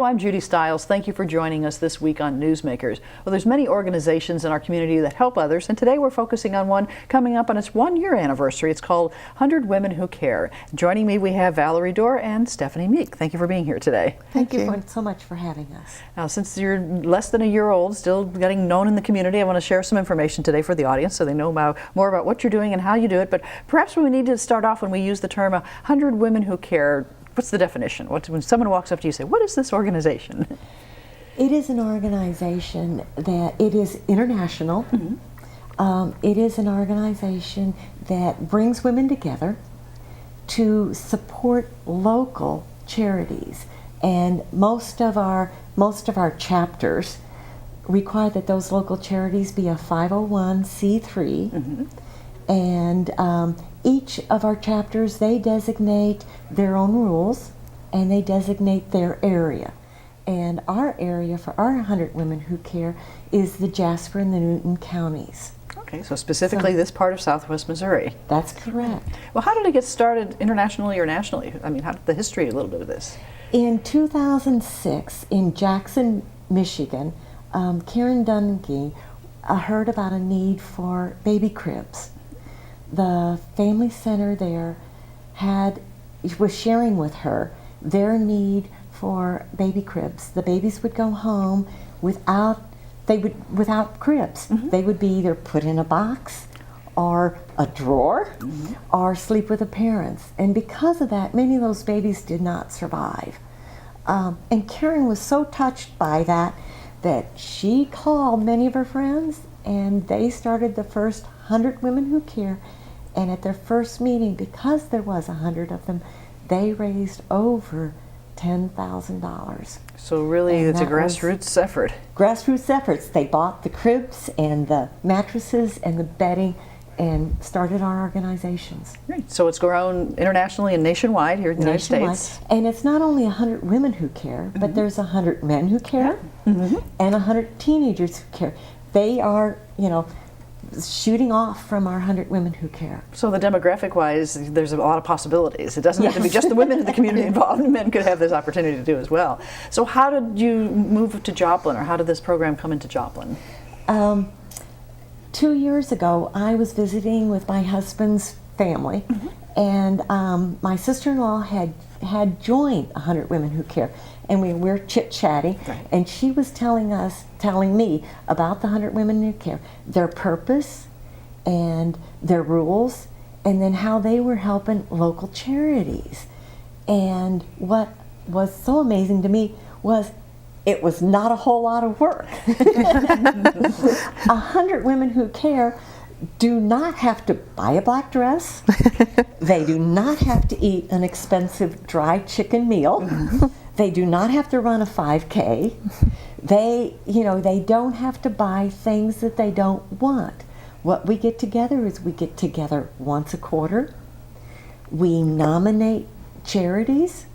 I'm Judy Stiles. Thank you for joining us this week on Newsmakers. Well, there's many organizations in our community that help others, and today we're focusing on one coming up on its 1-year anniversary. It's called 100 Women Who Care. Joining me, we have Valerie Doerr and Stephanie Meek. Thank you for being here today. Thank you so much for having us. Now, since you're less than a year old, still getting known in the community, I want to share some information today for the audience so they know more about what you're doing and how you do it. But perhaps we need to start off when we use the term 100 Women Who Care. What's the definition? When someone walks up to you and say, what is this organization? It is an organization that it is international. It is an organization that brings women together to support local charities, and most of our chapters require that those local charities be a 501c3, and each of our chapters, they designate their own rules and they designate their area. And our area for our 100 Women Who Care is the Jasper and the Newton counties. Okay, so specifically this part of Southwest Missouri. That's correct. Well, how did it get started internationally or nationally? I mean, how did the history a little bit of this? In 2006, in Jackson, Michigan, Karen Dungy heard about a need for baby cribs. The family center there was sharing with her their need for baby cribs. The babies would go home without cribs. They would be either put in a box or a drawer or sleep with the parents. And because of that, many of those babies did not survive. And Karen was so touched by that she called many of her friends, and they started the first 100 Women Who Care. And at their first meeting, because there was 100 of them, they raised over $10,000. So really, it's a grassroots effort. Grassroots efforts. They bought the cribs and the mattresses and the bedding and started our organizations. Right. So it's grown internationally and nationwide here in the United States. And it's not only 100 women who care, but there's 100 men who care and 100 teenagers who care. They are, shooting off from our 100 Women Who Care. So the demographic-wise, there's a lot of possibilities. It doesn't have to be just the women in the community involved. Men could have this opportunity to do as well. So how did you move to Joplin, or how did this program come into Joplin? 2 years ago, I was visiting with my husband's family, and my sister-in-law had joined 100 Women Who Care, and we were chit-chatting, and she was telling me about the 100 Women Who Care, their purpose and their rules, and then how they were helping local charities. And what was so amazing to me was it was not a whole lot of work. 100 Women Who Care do not have to buy a black dress. They do not have to eat an expensive dry chicken meal. They do not have to run a 5K. They don't have to buy things that they don't want. What we get together is we get together once a quarter. We nominate charities.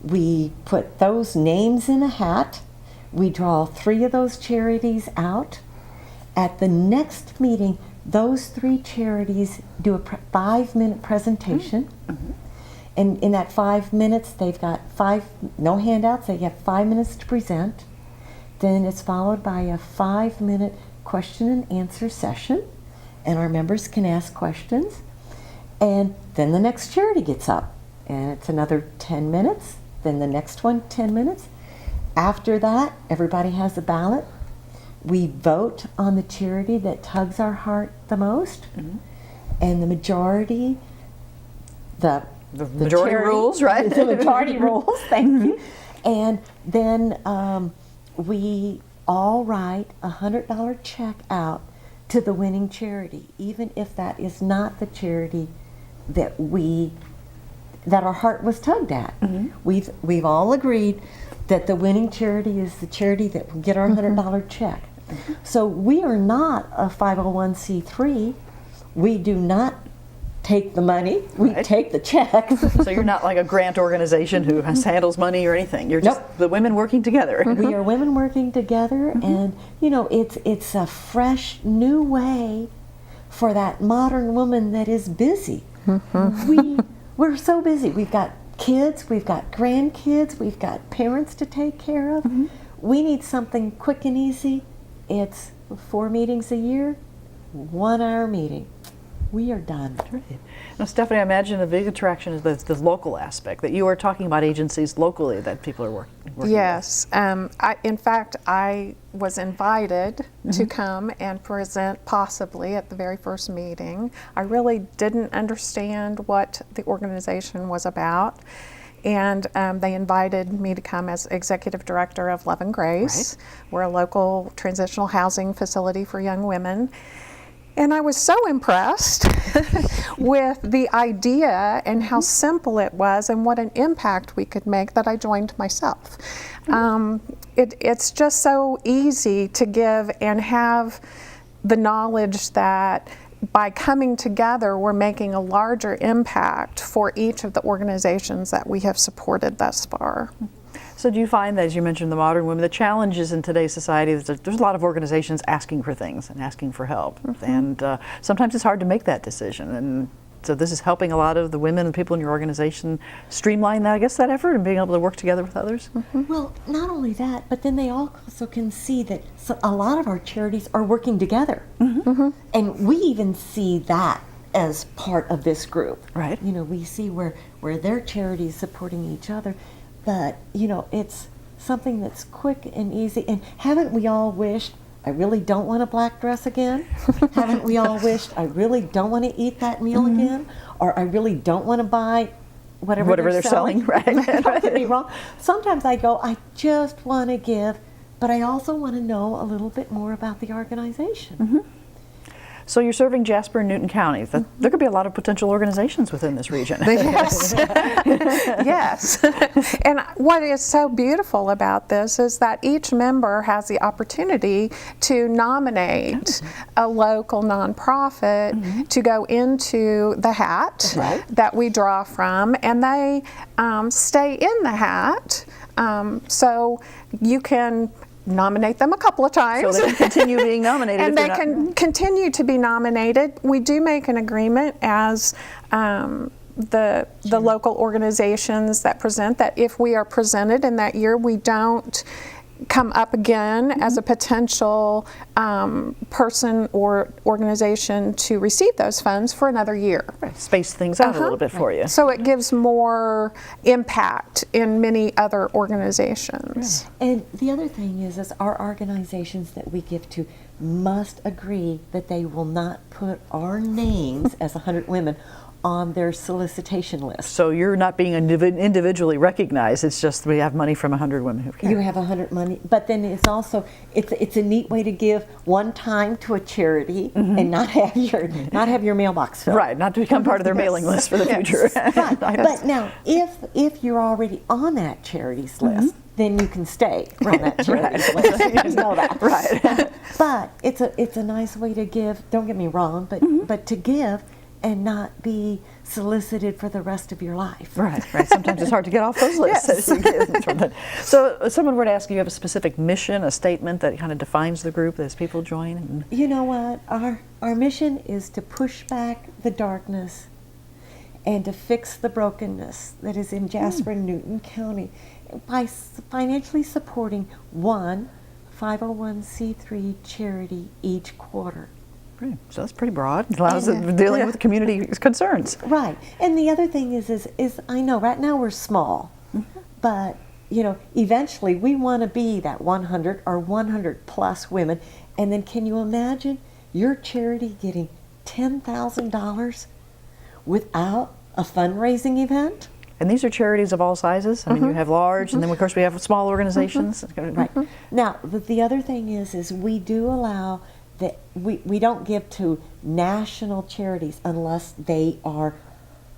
We put those names in a hat. We draw 3 of those charities out. At the next meeting, those 3 charities do a 5-minute presentation. And in that 5 minutes, they've got no handouts, they have 5 minutes to present. Then it's followed by a 5-minute question and answer session, and our members can ask questions. And then the next charity gets up, and it's another 10 minutes, then the next one 10 minutes. After that, everybody has a ballot. We vote on the charity that tugs our heart the most, and the majority, the majority rules, right? The majority rules, thank you. And then we all write a $100 check out to the winning charity, even if that is not the charity that our heart was tugged at. We've all agreed that the winning charity is the charity that will get our $100 check. So we are not a 501c3. We do not take the money, we take the check. So you're not like a grant organization who handles money or anything. You're just the women working together. We are women working together, and it's a fresh, new way for that modern woman that is busy. We're so busy. We've got kids, we've got grandkids, we've got parents to take care of. We need something quick and easy. It's 4 meetings a year, 1 hour meeting. We are done. Right. Now, Stephanie, I imagine a big attraction is the local aspect, that you are talking about agencies locally that people are working Yes. In fact, I was invited to come and present possibly at the very first meeting. I really didn't understand what the organization was about. And they invited me to come as executive director of Love and Grace. Right. We're a local transitional housing facility for young women. And I was so impressed with the idea and how simple it was and what an impact we could make that I joined myself. It's just so easy to give and have the knowledge that by coming together, we're making a larger impact for each of the organizations that we have supported thus far. So do you find that, as you mentioned, the modern women, the challenges in today's society, there's a lot of organizations asking for things and asking for help. And sometimes it's hard to make that decision. And so this is helping a lot of the women and people in your organization streamline that, I guess, that effort and being able to work together with others. Well, not only that, but then they also can see that a lot of our charities are working together. And we even see that as part of this group. Right. You know, we see where their charities supporting each other. But, you know, it's something that's quick and easy. And haven't we all wished, I really don't want a black dress again? Haven't we all wished, I really don't want to eat that meal again? Or I really don't want to buy whatever they're selling? Right. Don't get me wrong. Sometimes I go, I just want to give, but I also want to know a little bit more about the organization. So you're serving Jasper and Newton counties. There could be a lot of potential organizations within this region. Yes. Yes. And what is so beautiful about this is that each member has the opportunity to nominate a local nonprofit to go into the hat that we draw from, and they stay in the hat. So you can nominate them a couple of times. So they can continue being nominated. And they can continue to be nominated. We do make an agreement as the local organizations that present, that if we are presented in that year, we don't come up again as a potential person or organization to receive those funds for another year. Space things out a little bit for you. So it gives more impact in many other organizations. And the other thing is our organizations that we give to must agree that they will not put our names as 100 women on their solicitation list. So you're not being individually recognized. It's just we have money from 100 women who care. You have 100 money, but then it's also it's a neat way to give one time to a charity and not have your mailbox filled. Right, not to become part of their mailing list for the future. Right. But now, if you're already on that charities list, then you can stay on that charities list. You know that. Right. But it's a nice way to give. Don't get me wrong, but to give and not be solicited for the rest of your life. Right. Sometimes it's hard to get off those lists. Yes. So if someone were to ask you, have a specific mission, a statement that kind of defines the group as people join? You know what? Our mission is to push back the darkness and to fix the brokenness that is in Jasper and Newton County by financially supporting one 501c3 charity each quarter. Great. So that's pretty broad. It allows dealing with community concerns. Right. And the other thing is I know right now we're small, but you know, eventually we want to be that 100 or 100 plus women. And then can you imagine your charity getting $10,000 without a fundraising event? And these are charities of all sizes. I mean, you have large, and then of course we have small organizations. Right. Now, the other thing is we do allow that we don't give to national charities unless they are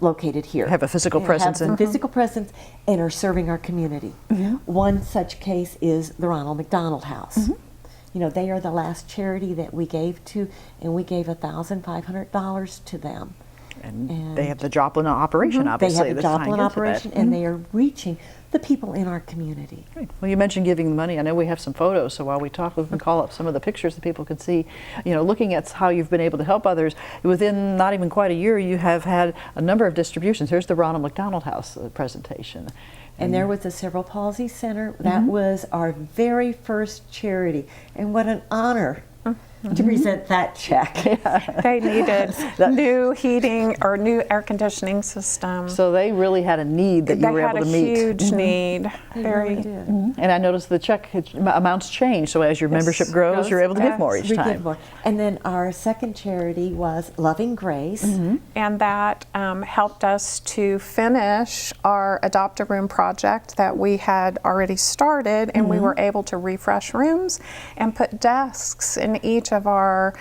located here. Have a physical presence. Have physical presence and are serving our community. One such case is the Ronald McDonald House. You know, they are the last charity that we gave to, and we gave $1,500 to them. And they have the Joplin operation, obviously. They have a that's tying Joplin into that. operation, and they are reaching the people in our community. Great. Well, you mentioned giving money. I know we have some photos, so while we talk, we can call up some of the pictures that people can see. You know, looking at how you've been able to help others, within not even quite a year, you have had a number of distributions. Here's the Ronald McDonald House presentation. And there was the Cerebral Palsy Center. That was our very first charity. And what an honor to present that check. They needed new heating or new air conditioning system. So they really had a need that you were able to meet. They had a huge need. They Very. really did. And I noticed the check amounts change, so as your membership grows, you're able to give more each We time. did more. And then our second charity was Loving Grace. And that helped us to finish our adopt-a-room project that we had already started, and we were able to refresh rooms and put desks in each of our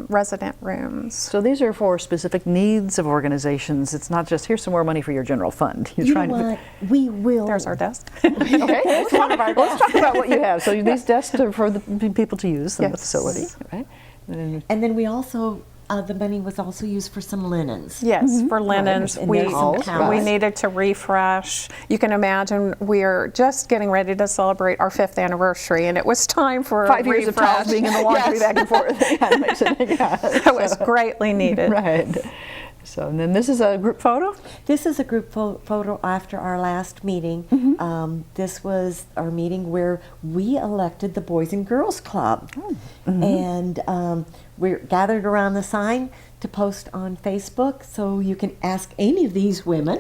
resident rooms. So these are for specific needs of organizations. It's not just, here's some more money for your general fund. You're You trying know what? We will. There's our desk. Okay, let's talk about what you have. So these desks are for the people to use in the Yes. facility, right? And And then we also, the money was also used for some linens. Yes, for linens, And we there's some towels. needed to refresh. You can imagine we're just getting ready to celebrate our 5th anniversary, and it was time for 5 a years of refresh. towels being in the laundry Yes. back and forth. It was greatly needed. Right. So, and then this is a group photo? This is a group photo after our last meeting. This was our meeting where we elected the Boys and Girls Club. And we're gathered around the sign to post on Facebook, so you can ask any of these women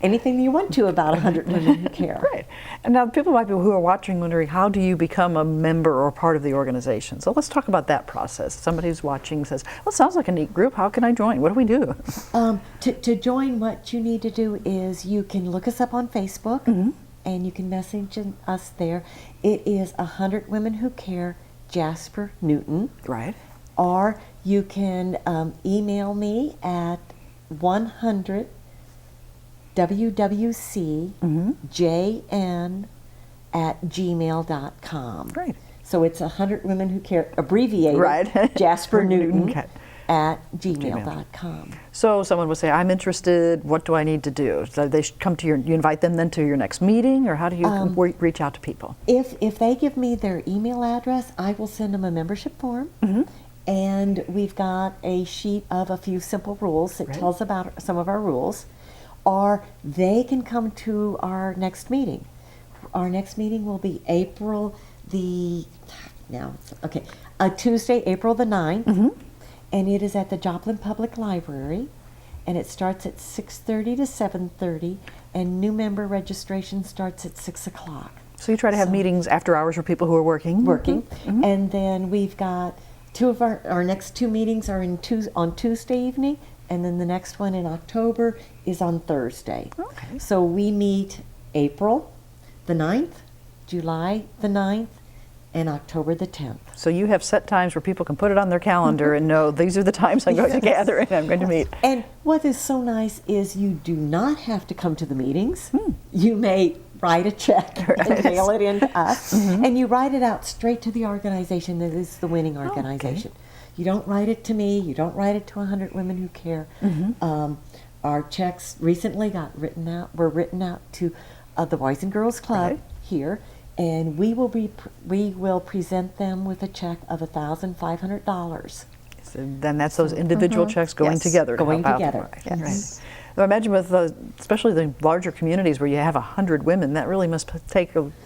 anything you want to about 100 Women Who Care. Right. And now people might be who are watching wondering, how do you become a member or part of the organization? So let's talk about that process. Somebody who's watching says, well, it sounds like a neat group. How can I join? What do we do? To join, what you need to do is you can look us up on Facebook, and you can message us there. It is 100 Women Who Care, Jasper Newton. Right. Or you can email me at 100 wwcjn@gmail.com. Great. So it's 100 Women Who Care, abbreviated, Right. Jasper Newton Okay. at gmail.com. So someone would say, I'm interested, what do I need to do? So they should come to you invite them then to your next meeting, or how do you reach out to people? If they give me their email address, I will send them a membership form. And we've got a sheet of a few simple rules that tells about some of our rules. Or they can come to our next meeting. Our next meeting will be Tuesday, April the 9th. And it is at the Joplin Public Library. And it starts at 6:30 to 7:30. And new member registration starts at 6 o'clock. So you try to have meetings after hours for people who are working? And then we've got two of our next two meetings are on Tuesday evening, and then the next one in October is on Thursday. Okay. So we meet April the 9th, July the 9th, and October the 10th. So you have set times where people can put it on their calendar and know these are the times I'm going to gather and I'm going to meet. And what is so nice is you do not have to come to the meetings. You may write a check and mail it in to us, and you write it out straight to the organization that is the winning organization. You don't write it to me. You don't write it to 100 Women Who Care. Our checks recently were written out to the Boys and Girls Club here, and we will present them with a check of $1,500. So then that's those individual checks going together. To Going help together. Out. Yes. Right. I imagine with especially the larger communities where you have 100 women, that really must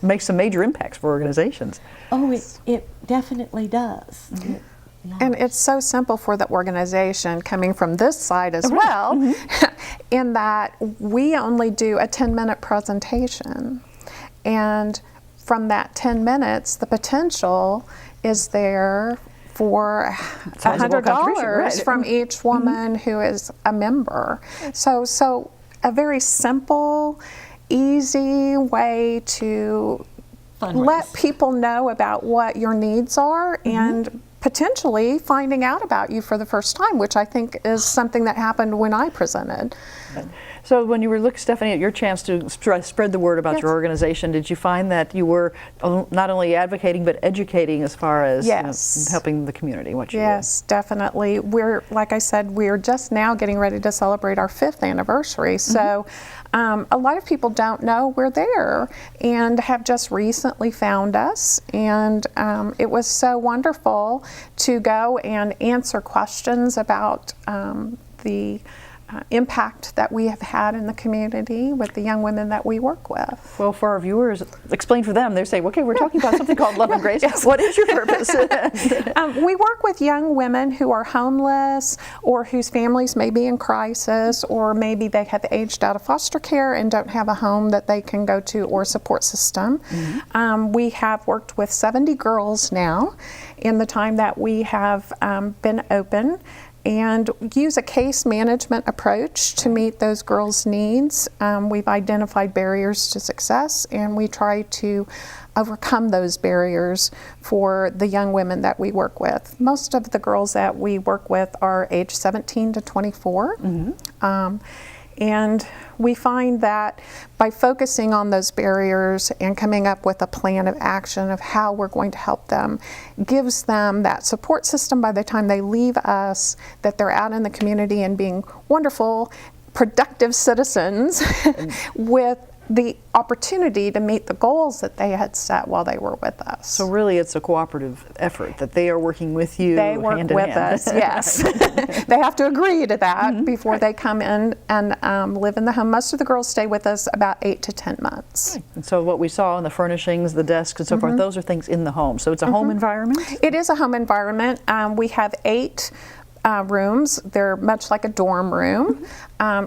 make some major impacts for organizations. Oh, it definitely does. And it's so simple for the organization coming from this side as well, in that we only do a 10-minute presentation. And from that 10 minutes, the potential is there for $100 from each woman who is a member. So a very simple, easy way to let people know about what your needs are and potentially finding out about you for the first time, which I think is something that happened when I presented. So when you were looking, Stephanie, at your chance to spread the word about your organization, did you find that you were not only advocating but educating as far as helping the community? What you Yes, definitely. We're, like I said, we're just now getting ready to celebrate our 5th anniversary. So a lot of people don't know we're there and have just recently found us. And it was so wonderful to go and answer questions about the impact that we have had in the community with the young women that we work with. Well, for our viewers, explain for them. They say, okay, we're talking about something called Love and Grace. What is your purpose? We work with young women who are homeless or whose families may be in crisis, or maybe they have aged out of foster care and don't have a home that they can go to or support system. We have worked with 70 girls now in the time that we have been open, and use a case management approach to meet those girls' needs. We've identified barriers to success, and we try to overcome those barriers for the young women that we work with. Most of the girls that we work with are age 17 to 24. And we find that by focusing on those barriers and coming up with a plan of action of how we're going to help them, gives them that support system by the time they leave us, that they're out in the community and being wonderful, productive citizens with the opportunity to meet the goals that they had set while they were with us. So really it's a cooperative effort that they are working with you. They work hand in with hand. us, yes. They have to agree to that before they come in and live in the home. Most of the girls stay with us about 8 to 10 months. And so what we saw in the furnishings, the desks and so forth, those are things in the home. So it's a home environment? It is a home environment. We have 8 rooms. They're much like a dorm room.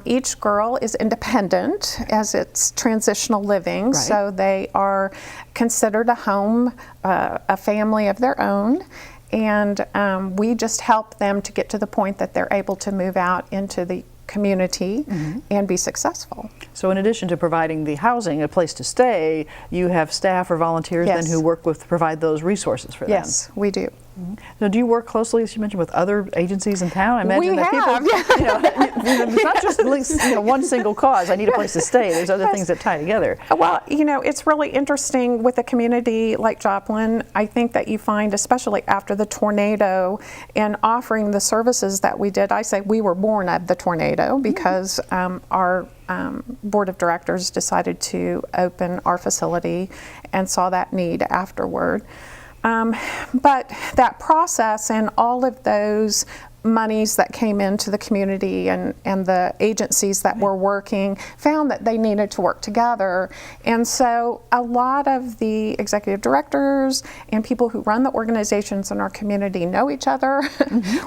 Each girl is independent as it's transitional living, so they are considered a home, a family of their own. And we just help them to get to the point that they're able to move out into the community and be successful. So in addition to providing the housing, a place to stay, you have staff or volunteers then who work with to provide those resources for them? Yes, we do. So do you work closely, as you mentioned, with other agencies in town? I imagine that people, it's not just one single cause, I need a place to stay. There's other things that tie together. Well, it's really interesting with a community like Joplin. I think that you find, especially after the tornado and offering the services that we did, I say we were born of the tornado because our board of directors decided to open our facility and saw that need afterward. But that process and all of those monies that came into the community and the agencies that were working found that they needed to work together. And so a lot of the executive directors and people who run the organizations in our community know each other.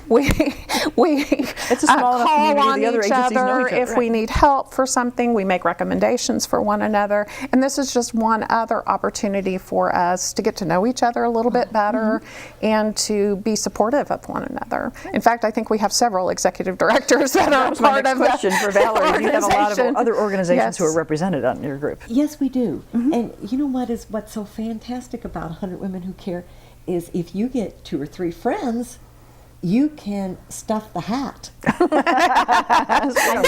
We it's a small enough call community, on the other each agencies know other each other, if we need help for something. We make recommendations for one another. And this is just one other opportunity for us to get to know each other a little bit better and to be supportive of one another. In fact, I think we have several executive directors that are part of the question for Valerie. Do you have a lot of other organizations who are represented on your group? Yes, we do. And you know what's so fantastic about 100 Women Who Care is if you get 2 or 3 friends, you can stuff the hat.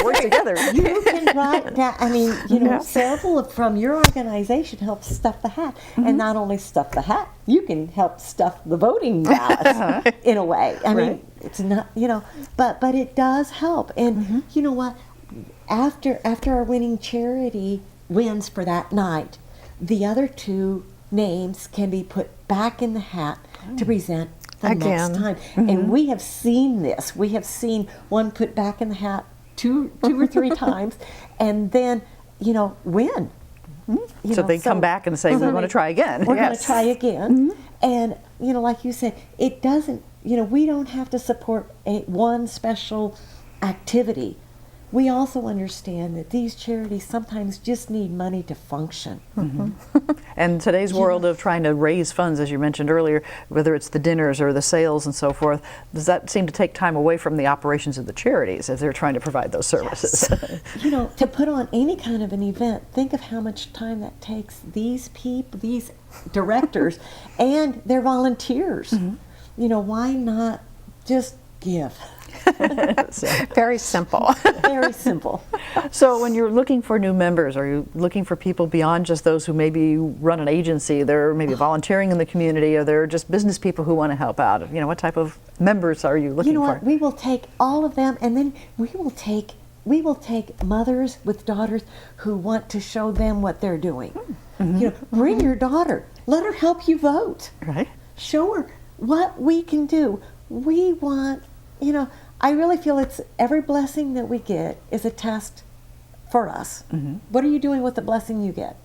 Work together. You can write that. I mean, several from your organization help stuff the hat, and not only stuff the hat, you can help stuff the voting ballots in a way. I mean, it's not, but it does help. And you know what? After our winning charity wins for that night, the other 2 names can be put back in the hat to present the next time. And we have seen this. We have seen one put back in the hat 2 or 3 times, and then win. So they come back and say, we want to try again. We're going to try again. And like you said, it doesn't. We don't have to support one special activity. We also understand that these charities sometimes just need money to function. And today's world of trying to raise funds, as you mentioned earlier, whether it's the dinners or the sales and so forth, does that seem to take time away from the operations of the charities as they're trying to provide those services? Yes. To put on any kind of an event, think of how much time that takes these people, these directors, and their volunteers. Why not just give? So, Very simple. Very simple. so when you're looking for new members, are you looking for people beyond just those who maybe run an agency? They're maybe volunteering in the community, or they're just business people who want to help out? You know, what type of members are you looking You know for? what? We will take all of them, and then we will take mothers with daughters who want to show them what they're doing. Mm-hmm. You know, bring your daughter. Let her help you vote. Right. Show her what we can do. We want, you know, I really feel it's every blessing that we get is a test for us. Mm-hmm. What are you doing with the blessing you get?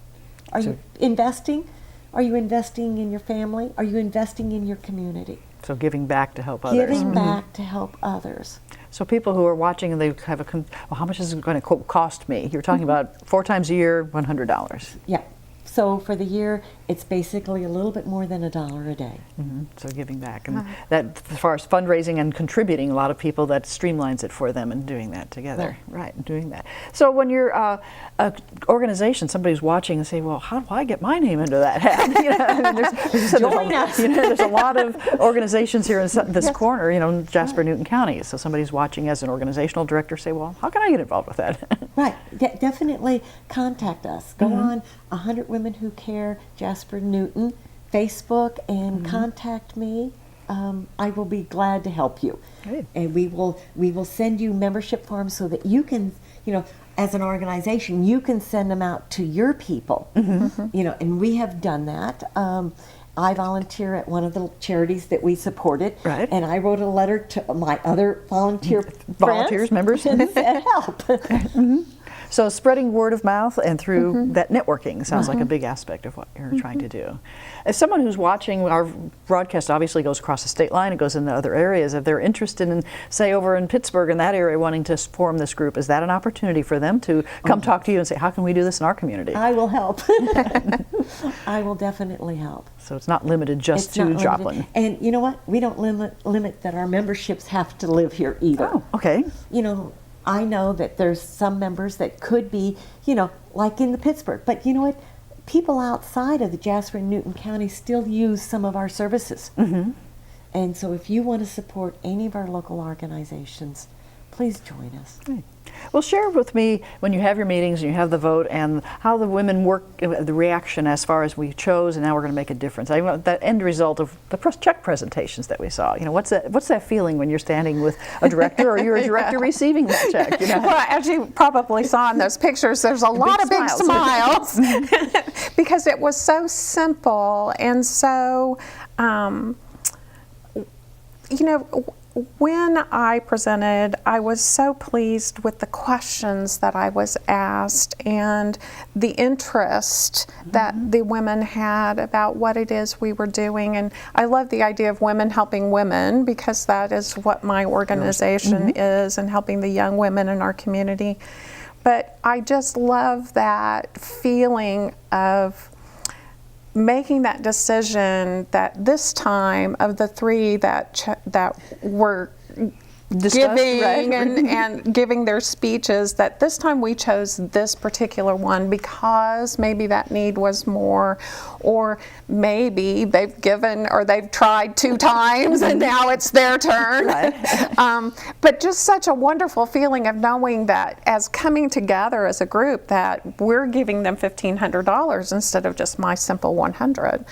Are you investing? Are you investing in your family? Are you investing in your community? So giving back to help others. Giving back to help others. So people who are watching and they have well, how much is it going to cost me? You're talking about 4 times a year, $100. Yeah. So for the year, it's basically a little bit more than $1 a day. Mm-hmm. So giving back, and that, as far as fundraising and contributing, a lot of people, that streamlines it for them and doing that together. Right, doing that. So when you're an organization, somebody's watching and say, well, how do I get my name into that hat? You know, I mean, there's a lot of organizations here in this corner, you know, Jasper, Newton County. So somebody's watching as an organizational director, say, well, how can I get involved with that? Right. Definitely contact us. Go on 100 Women Who Care, Jasper Newton, Facebook, and contact me. I will be glad to help you. Good. And we will send you membership forms so that you can, you know, as an organization, you can send them out to your people. You know, and we have done that. I volunteer at one of the charities that we supported, and I wrote a letter to my other volunteers, members, and said help. So spreading word of mouth and through that networking sounds like a big aspect of what you're trying to do. As someone who's watching, our broadcast obviously goes across the state line, it goes into other areas. If they're interested in, say, over in Pittsburgh, in that area, wanting to form this group, is that an opportunity for them to come talk to you and say, how can we do this in our community? I will help. I will definitely help. So it's not limited just to Joplin. And you know what? We don't limit that our memberships have to live here either. Oh, okay. You know, I know that there's some members that could be, you know, like in the Pittsburgh. But you know what? People outside of the Jasper and Newton County still use some of our services. And so if you want to support any of our local organizations, please join us. Right. Well, share with me when you have your meetings and you have the vote and how the women work, the reaction as far as we chose and now we're going to make a difference. I want that end result of the check presentations that we saw. You know, what's that feeling when you're standing with a director or you're a director receiving that check? You know? Well, as you probably saw in those pictures, there's a lot of big smiles because it was so simple and so, you know, when I presented, I was so pleased with the questions that I was asked and the interest that the women had about what it is we were doing. And I love the idea of women helping women because that is what my organization is, and helping the young women in our community. But I just love that feeling of making that decision that this time of the 3 that were giving and giving their speeches, that this time we chose this particular one because maybe that need was more, or maybe they've given or they've tried 2 times and now it's their turn. But just such a wonderful feeling of knowing that as coming together as a group that we're giving them $1,500 instead of just my simple 100.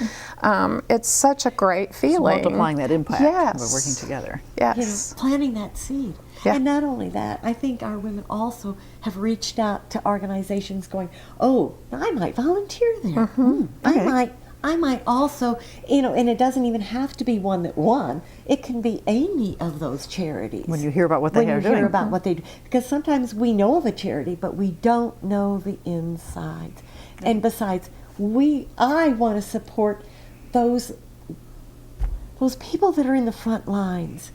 It's such a great feeling. So multiplying that impact. Yes. We're working together. Yes. You know, planting that seed. And not only that, I think our women also have reached out to organizations going, oh, I might volunteer there. I might also, you know, and it doesn't even have to be one that won. It can be any of those charities. When you hear about what they are doing. When you hear about what they do. Because sometimes we know of a charity, but we don't know the insides. And besides, I want to support those people that are in the front lines,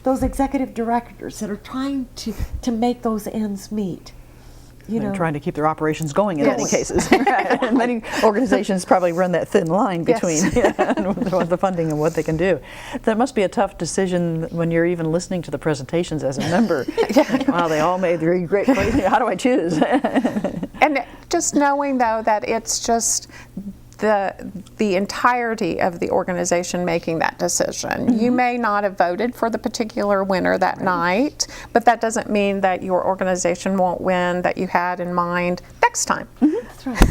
those executive directors that are trying to make those ends meet. You know, trying to keep their operations going in many cases. And many organizations probably run that thin line between the funding and what they can do. That must be a tough decision when you're even listening to the presentations as a member. Wow, they all made really great choices. How do I choose? And just knowing though that it's just the entirety of the organization making that decision. You may not have voted for the particular winner that night, but that doesn't mean that your organization won't win that you had in mind next time. That's right.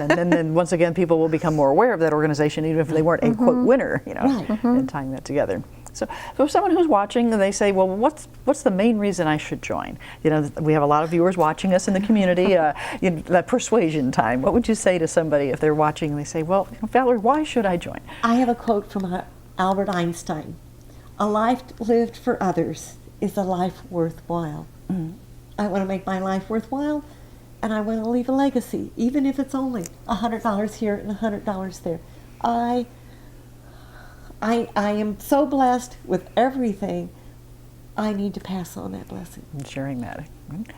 And then once again, people will become more aware of that organization, even if they weren't a quote winner, you know, and tying that together. So someone who's watching and they say, well, what's the main reason I should join? You know, we have a lot of viewers watching us in the community. You know, that persuasion time. What would you say to somebody if they're watching and they say, well, Valerie, why should I join? I have a quote from Albert Einstein. A life lived for others is a life worthwhile. I want to make my life worthwhile, and I want to leave a legacy, even if it's only $100 here and $100 there. I am so blessed with everything. I need to pass on that blessing. And sharing that.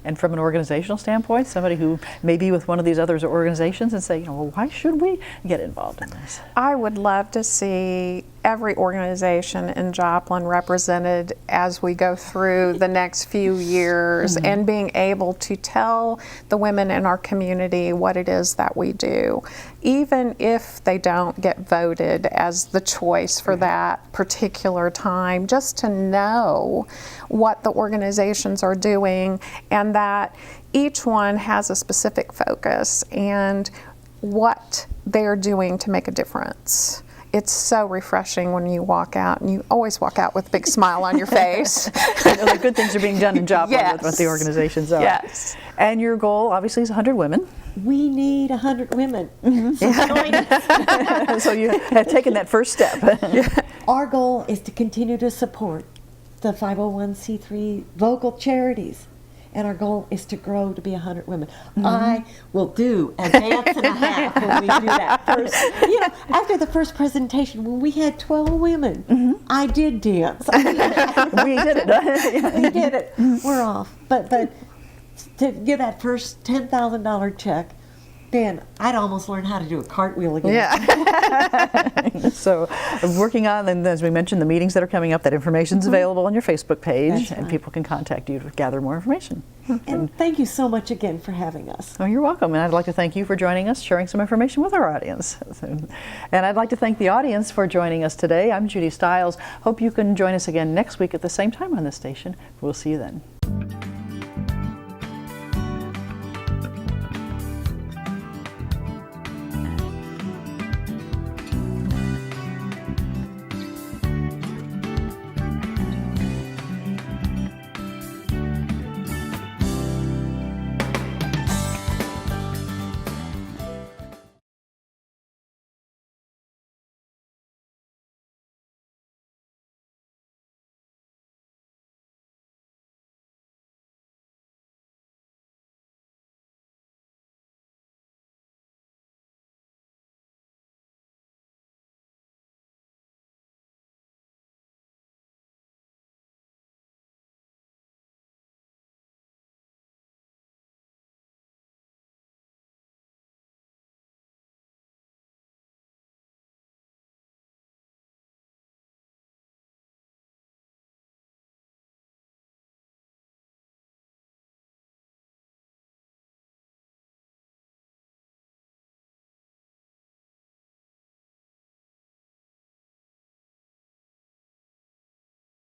And from an organizational standpoint, somebody who may be with one of these other organizations and say, you know, well, why should we get involved in this? I would love to see every organization in Joplin represented as we go through the next few years and being able to tell the women in our community what it is that we do, even if they don't get voted as the choice for that particular time, just to know what the organizations are doing and that each one has a specific focus and what they're doing to make a difference. It's so refreshing when you walk out, and you always walk out with a big smile on your face. You know, the good things are being done in Joplin Yes. with what the organizations are. Yes. And your goal, obviously, is 100 women. We need 100 women. So join us. So you have taken that first step. Our goal is to continue to support the 501c3 local charities. And our goal is to grow to be 100 women. I will do a dance and a half when we do that first. You know, after the first presentation, when we had 12 women, I did dance. We did it. We did it. We're off. But to get that first $10,000 check, then I'd almost learn how to do a cartwheel again. Yeah. So working on, and as we mentioned, the meetings that are coming up, that information's available on your Facebook page, That's and right. people can contact you to gather more information. And thank you so much again for having us. Oh, you're welcome. And I'd like to thank you for joining us, sharing some information with our audience. And I'd like to thank the audience for joining us today. I'm Judy Stiles. Hope you can join us again next week at the same time on this station. We'll see you then.